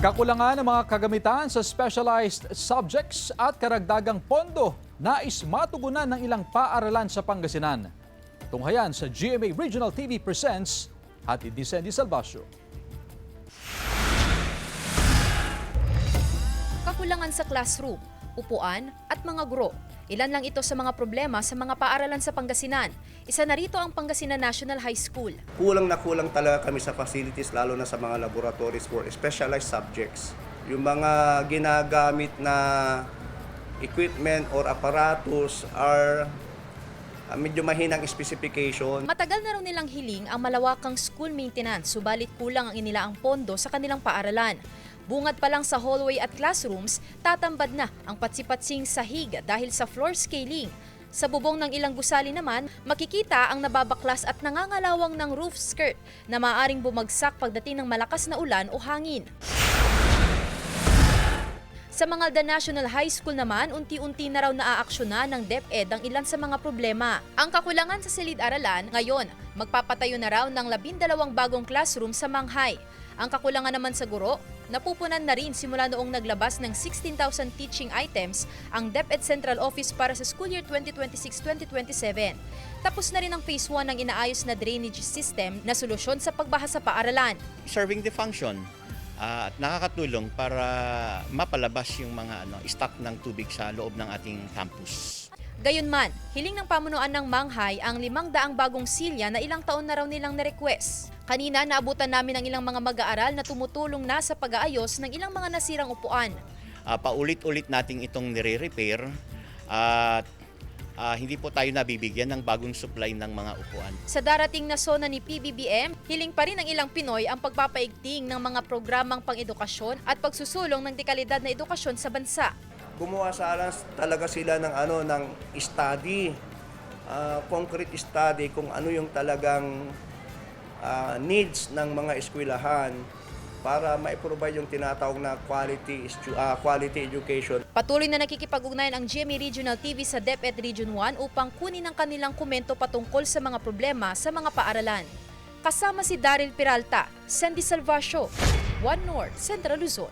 Kakulangan ng mga kagamitan sa specialized subjects at karagdagang pondo nais matugunan ng ilang paaralan sa Pangasinan. Tunghayan sa GMA Regional TV Presents, hatid ni Sandy Salvacio. Kakulangan sa classroom, upuan at mga guro. Ilan lang ito sa mga problema sa mga paaralan sa Pangasinan. Isa na rito ang Pangasinan National High School. Kulang na kulang talaga kami sa facilities, lalo na sa mga laboratories for specialized subjects. Yung mga ginagamit na equipment or apparatus are medyo mahinang specification. Matagal na raw nilang hiling ang malawakang school maintenance, subalit kulang ang inilaang pondo sa kanilang paaralan. Bungad pa lang sa hallway at classrooms, tatambad na ang patsipatsing sahig dahil sa floor scaling. Sa bubong ng ilang gusali naman, makikita ang nababaklas at nangangalawang ng roof skirt na maaaring bumagsak pagdating ng malakas na ulan o hangin. Sa Mangaldan National High School naman, unti-unti na raw naaaksyonan ng DepEd ang ilan sa mga problema. Ang kakulangan sa silid-aralan, ngayon, magpapatayo na raw ng 12 bagong classroom sa Manghay. Ang kakulangan naman sa guro, napupunan na rin simula noong naglabas ng 16,000 teaching items ang DepEd Central Office para sa school year 2026-2027. Tapos na rin ang phase 1 ng inaayos na drainage system na solusyon sa pagbaha sa paaralan. Serving the function at nakakatulong para mapalabas yung mga stock ng tubig sa loob ng ating campus. Gayunman, hiling ng pamunuan ng Manghay ang 500 bagong silya na ilang taon na raw nilang na-request. Kanina, naabutan namin ang ilang mga mag-aaral na tumutulong na sa pag-aayos ng ilang mga nasirang upuan. Paulit-ulit nating itong nire-repair at hindi po tayo nabibigyan ng bagong supply ng mga upuan. Sa darating na SONA ni PBBM, hiling pa rin ng ilang Pinoy ang pagpapaigting ng mga programang pang-edukasyon at pagsusulong ng dekalidad na edukasyon sa bansa. Gumawa sana talaga sila ng study, concrete study kung ano yung talagang needs ng mga eskwelahan para ma-provide yung tinatawag na quality education. Patuloy na nakikipag-ugnayan ang GMA Regional TV sa DepEd Region 1 upang kunin ang kanilang komento patungkol sa mga problema sa mga paaralan. Kasama si Daryl Peralta, Sandy Salvacio, One North, Central Luzon.